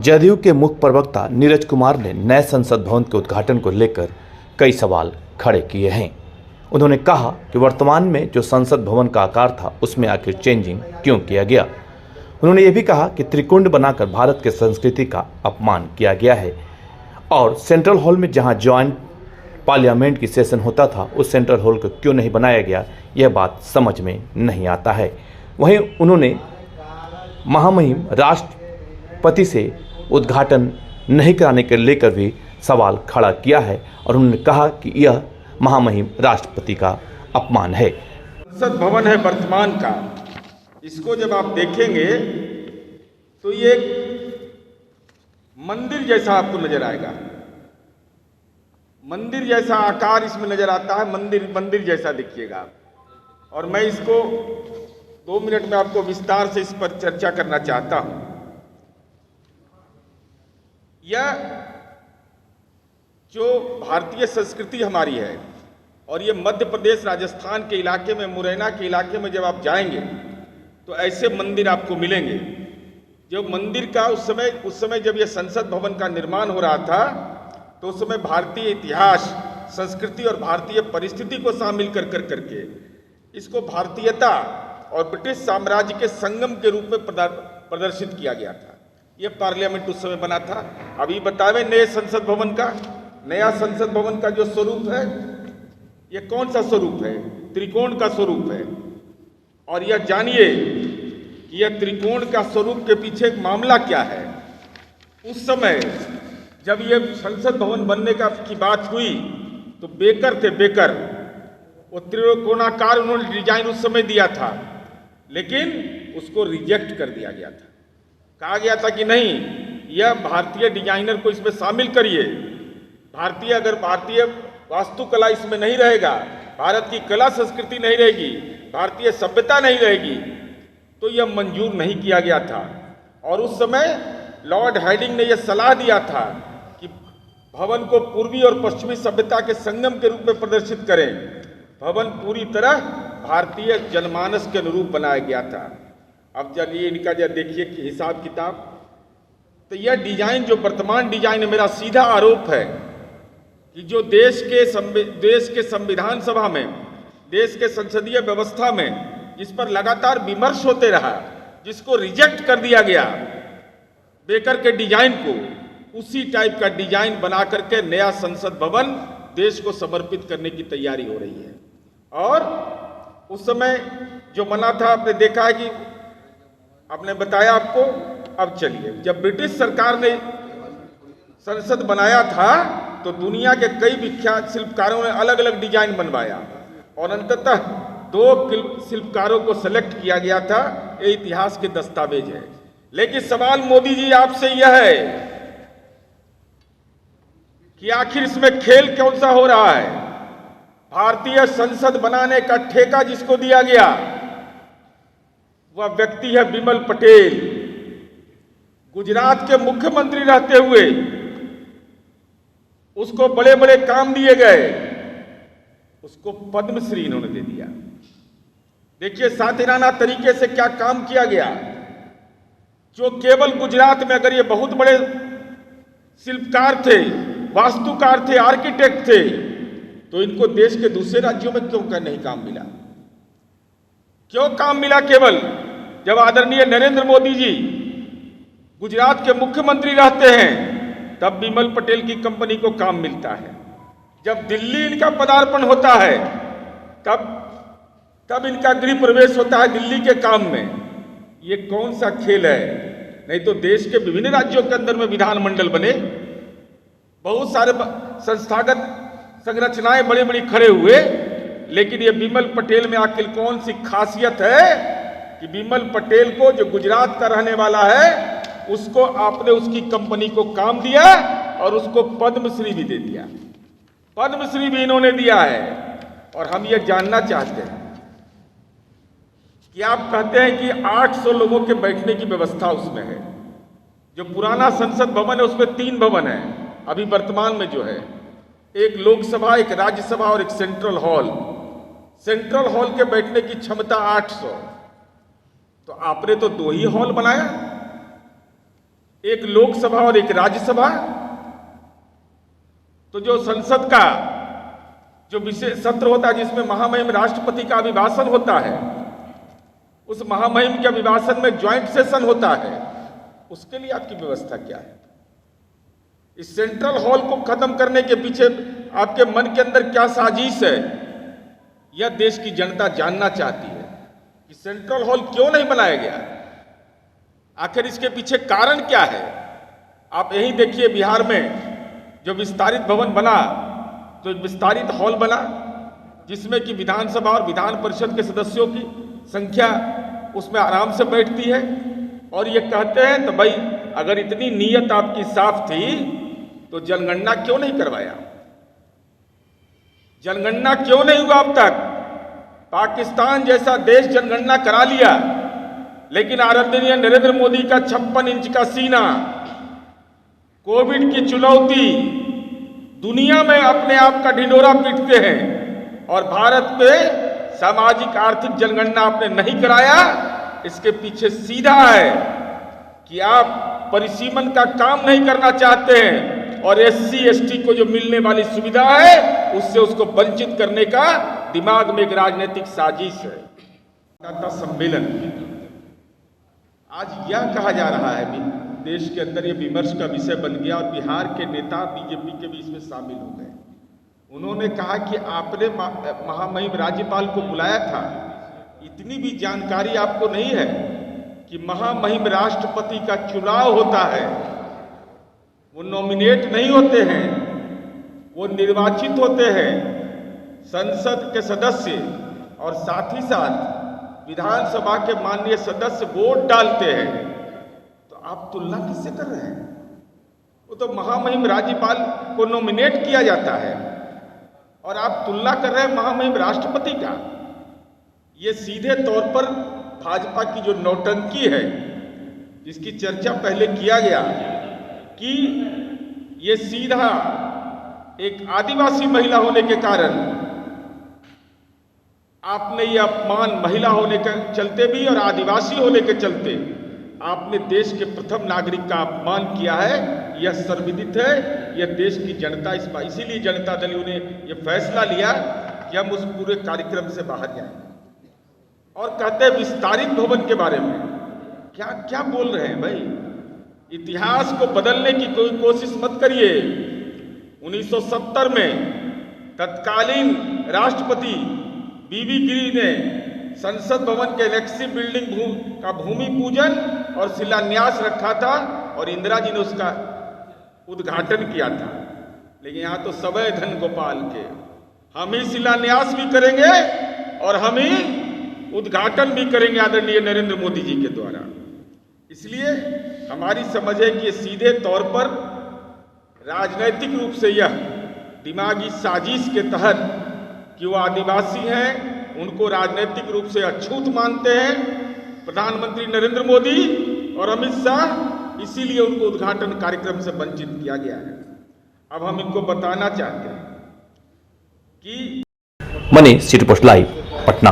जदयू के मुख्य प्रवक्ता नीरज कुमार ने नए संसद भवन के उद्घाटन को लेकर कई सवाल खड़े किए हैं। उन्होंने कहा कि वर्तमान में जो संसद भवन का आकार था उसमें आखिर चेंजिंग क्यों किया गया। उन्होंने ये भी कहा कि त्रिकुंड बनाकर भारत के संस्कृति का अपमान किया गया है और सेंट्रल हॉल में जहां ज्वाइंट पार्लियामेंट की सेशन होता था उस सेंट्रल हॉल को क्यों नहीं बनाया गया, यह बात समझ में नहीं आता है। वहीं उन्होंने महामहिम राष्ट्रपति से उद्घाटन नहीं कराने के लेकर भी सवाल खड़ा किया है और उन्होंने कहा कि यह महामहिम राष्ट्रपति का अपमान है। संसद भवन है वर्तमान का, इसको जब आप देखेंगे तो ये मंदिर जैसा आपको नजर आएगा। मंदिर जैसा आकार इसमें नजर आता है, मंदिर जैसा दिखिएगा। और मैं इसको 2 मिनट में आपको विस्तार से इस पर चर्चा करना चाहता हूं। यह जो भारतीय संस्कृति हमारी है और ये मध्य प्रदेश राजस्थान के इलाके में, मुरैना के इलाके में जब आप जाएंगे तो ऐसे मंदिर आपको मिलेंगे। जो मंदिर का उस समय जब ये संसद भवन का निर्माण हो रहा था तो उस समय भारतीय इतिहास, संस्कृति और भारतीय परिस्थिति को शामिल करके इसको भारतीयता और ब्रिटिश साम्राज्य के संगम के रूप में प्रदर्शित किया गया था। ये पार्लियामेंट उस समय बना था। अभी बतावे नए संसद भवन का, नया संसद भवन का जो स्वरूप है, ये कौन सा स्वरूप है? त्रिकोण का स्वरूप है। और यह जानिए कि यह त्रिकोण का स्वरूप के पीछे एक मामला क्या है। उस समय जब यह संसद भवन बनने की बात हुई तो बेकर थे, बेकर वो त्रिकोणाकार उन्होंने डिजाइन उस समय दिया था, लेकिन उसको रिजेक्ट कर दिया गया था। कहा गया था कि नहीं, यह भारतीय डिजाइनर को इसमें शामिल करिए। अगर भारतीय वास्तुकला इसमें नहीं रहेगा, भारत की कला संस्कृति नहीं रहेगी, भारतीय सभ्यता नहीं रहेगी, तो यह मंजूर नहीं किया गया था। और उस समय लॉर्ड हैडिंग ने यह सलाह दिया था कि भवन को पूर्वी और पश्चिमी सभ्यता के संगम के रूप में प्रदर्शित करें। भवन पूरी तरह भारतीय जनमानस के अनुरूप बनाया गया था। अब चलिए इनका जब देखिए कि हिसाब किताब, तो यह डिजाइन जो वर्तमान डिजाइन है, मेरा सीधा आरोप है कि जो देश के संविधान सभा में, देश के संसदीय व्यवस्था में जिस पर लगातार विमर्श होते रहा, जिसको रिजेक्ट कर दिया गया, बेकर के डिजाइन को, उसी टाइप का डिजाइन बना करके नया संसद भवन देश को समर्पित करने की तैयारी हो रही है। और उस समय जो बना था, आपने देखा है कि आपने बताया आपको। अब चलिए, जब ब्रिटिश सरकार ने संसद बनाया था तो दुनिया के कई विख्यात शिल्पकारों ने अलग अलग डिजाइन बनवाया और अंततः 2 शिल्पकारों को सेलेक्ट किया गया था। ये इतिहास के दस्तावेज है। लेकिन सवाल मोदी जी आपसे यह है कि आखिर इसमें खेल कौन सा हो रहा है? भारतीय संसद बनाने का ठेका जिसको दिया गया वह व्यक्ति है बिमल पटेल। गुजरात के मुख्यमंत्री रहते हुए उसको बड़े बड़े काम दिए गए, उसको पद्मश्री इन्होंने दे दिया। देखिए सातिराना तरीके से क्या काम किया गया। जो केवल गुजरात में, अगर ये बहुत बड़े शिल्पकार थे, वास्तुकार थे, आर्किटेक्ट थे, तो इनको देश के दूसरे राज्यों में क्यों नहीं काम मिला? क्यों काम मिला केवल जब आदरणीय नरेंद्र मोदी जी गुजरात के मुख्यमंत्री रहते हैं तब बिमल पटेल की कंपनी को काम मिलता है। जब दिल्ली इनका पदार्पण होता है तब इनका गृह प्रवेश होता है दिल्ली के काम में। ये कौन सा खेल है? नहीं तो देश के विभिन्न राज्यों के अंदर में विधानमंडल बने, बहुत सारे संस्थागत संरचनाएं बड़ी बड़ी खड़े हुए, लेकिन ये बिमल पटेल में आखिर कौन सी खासियत है कि बिमल पटेल को, जो गुजरात का रहने वाला है, उसको आपने उसकी कंपनी को काम दिया और उसको पद्मश्री भी दे दिया। पद्मश्री भी इन्होंने दिया है। और हम ये जानना चाहते हैं कि आप कहते हैं कि 800 लोगों के बैठने की व्यवस्था उसमें है। जो पुराना संसद भवन है उसमें 3 भवन है अभी वर्तमान में जो है, एक लोकसभा, एक राज्यसभा और एक सेंट्रल हॉल। सेंट्रल हॉल के बैठने की क्षमता 800, तो आपने तो 2 ही हॉल बनाया। एक लोकसभा और एक राज्यसभा। तो जो संसद का जो विशेष सत्र होता है जिसमें महामहिम राष्ट्रपति का अभिभाषण होता है, उस महामहिम के अभिभाषण में ज्वाइंट सेशन होता है, उसके लिए आपकी व्यवस्था क्या है? इस सेंट्रल हॉल को खत्म करने के पीछे आपके मन के अंदर क्या साजिश है, यह देश की जनता जानना चाहती है कि सेंट्रल हॉल क्यों नहीं बनाया गया, आखिर इसके पीछे कारण क्या है। आप यही देखिए, बिहार में जो विस्तारित भवन बना, तो एक विस्तारित हॉल बना जिसमें कि विधानसभा और विधान परिषद के सदस्यों की संख्या उसमें आराम से बैठती है। और ये कहते हैं तो भाई अगर इतनी नीयत आपकी साफ थी तो जनगणना क्यों नहीं करवाया? जनगणना क्यों नहीं हुआ अब तक? पाकिस्तान जैसा देश जनगणना करा लिया, लेकिन आदरणीय नरेंद्र मोदी का 56 इंच का सीना, कोविड की चुनौती, दुनिया में अपने आप का ढिंढोरा पीटते हैं और भारत पे सामाजिक आर्थिक जनगणना आपने नहीं कराया। इसके पीछे सीधा है कि आप परिसीमन का काम नहीं करना चाहते हैं और SC ST को जो मिलने वाली सुविधा है उससे उसको वंचित करने का दिमाग में एक राजनीतिक साजिश है। संवाददाता सम्मेलन आज यह कहा जा रहा है, देश के अंदर ये विमर्श का विषय बन गया और बिहार के नेता बीजेपी के भी इसमें शामिल हो गए। उन्होंने कहा कि आपने महामहिम राज्यपाल को बुलाया था, इतनी भी जानकारी आपको नहीं है कि महामहिम राष्ट्रपति का चुनाव होता है, वो नॉमिनेट नहीं होते हैं, वो निर्वाचित होते हैं संसद के सदस्य और साथ ही साथ विधानसभा के माननीय सदस्य वोट डालते हैं। तो आप तुलना किससे कर रहे हैं? वो तो महामहिम राज्यपाल को नॉमिनेट किया जाता है और आप तुलना कर रहे हैं महामहिम राष्ट्रपति का। ये सीधे तौर पर भाजपा की जो नौटंकी है, जिसकी चर्चा पहले किया गया कि ये सीधा एक आदिवासी महिला होने के कारण आपने ये अपमान, महिला होने के चलते भी और आदिवासी होने के चलते आपने देश के प्रथम नागरिक का अपमान किया है। यह सर्वविदित है, यह देश की जनता इसीलिए जनता दल ने यह फैसला लिया कि हम उस पूरे कार्यक्रम से बाहर जाएंगे। और कहते हैं विस्तारित भवन के बारे में, क्या क्या बोल रहे हैं भाई? इतिहास को बदलने की कोई कोशिश मत करिए। 1970 में तत्कालीन राष्ट्रपति बीबी गिरी ने संसद भवन के एनेक्सी बिल्डिंग का भूमि पूजन और शिलान्यास रखा था और इंदिरा जी ने उसका उद्घाटन किया था। लेकिन यहाँ तो सबे धन गोपाल के, हम ही शिलान्यास भी करेंगे और हम ही उद्घाटन भी करेंगे आदरणीय नरेंद्र मोदी जी के द्वारा। इसलिए हमारी समझ है कि ये सीधे तौर पर राजनैतिक रूप से यह दिमागी साजिश के तहत कि वो आदिवासी हैं, उनको राजनीतिक रूप से अछूत मानते हैं प्रधानमंत्री नरेंद्र मोदी और अमित शाह, इसीलिए उनको उद्घाटन कार्यक्रम से वंचित किया गया है। अब हम इनको बताना चाहते हैं कि Manish, city post live, Patna.